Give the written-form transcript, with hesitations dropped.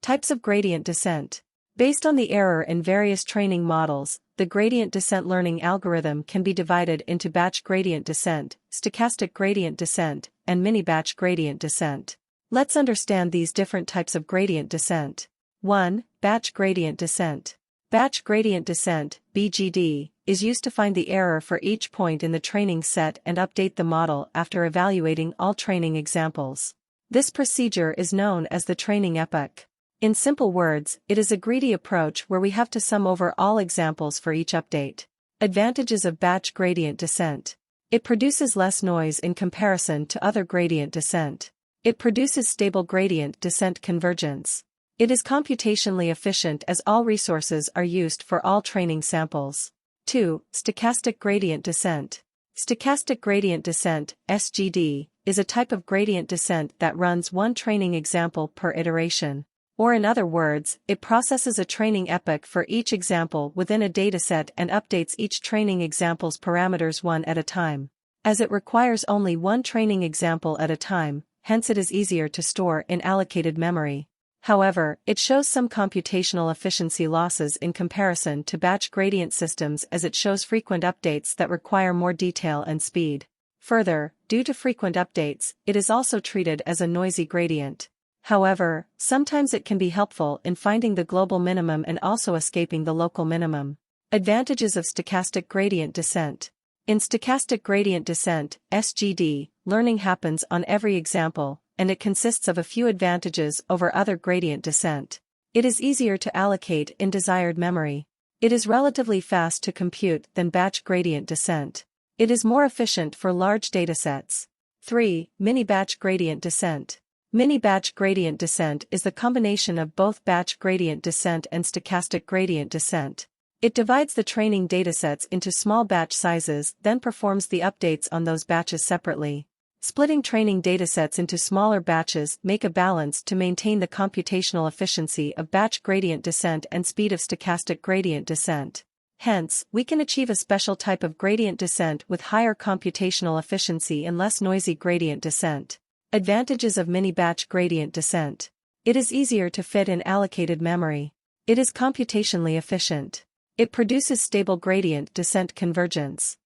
Types of gradient descent. Based on the error in various training models, the gradient descent learning algorithm can be divided into batch gradient descent, stochastic gradient descent, and mini-batch gradient descent. Let's understand these different types of gradient descent. 1. Batch gradient descent. Batch gradient descent, BGD, is used to find the error for each point in the training set and update the model after evaluating all training examples. This procedure is known as the training epoch. In simple words, it is a greedy approach where we have to sum over all examples for each update. Advantages of batch gradient descent. It produces less noise in comparison to other gradient descent. It produces stable gradient descent convergence. It is computationally efficient as all resources are used for all training samples. 2. Stochastic gradient descent. Stochastic gradient descent, SGD, is a type of gradient descent that runs one training example per iteration. Or in other words, it processes a training epoch for each example within a dataset and updates each training example's parameters one at a time. As it requires only one training example at a time, hence it is easier to store in allocated memory. However, it shows some computational efficiency losses in comparison to batch gradient systems as it shows frequent updates that require more detail and speed. Further, due to frequent updates, it is also treated as a noisy gradient. However, sometimes it can be helpful in finding the global minimum and also escaping the local minimum. Advantages of stochastic gradient descent. In stochastic gradient descent, SGD, learning happens on every example, and it consists of a few advantages over other gradient descent. It is easier to allocate in desired memory. It is relatively fast to compute than batch gradient descent. It is more efficient for large datasets. 3. Mini-batch gradient descent. Mini-batch gradient descent is the combination of both batch gradient descent and stochastic gradient descent. It divides the training datasets into small batch sizes, then performs the updates on those batches separately. Splitting training datasets into smaller batches make a balance to maintain the computational efficiency of batch gradient descent and speed of stochastic gradient descent. Hence, we can achieve a special type of gradient descent with higher computational efficiency and less noisy gradient descent. Advantages of mini-batch gradient descent. It is easier to fit in allocated memory. It is computationally efficient. It produces stable gradient descent convergence.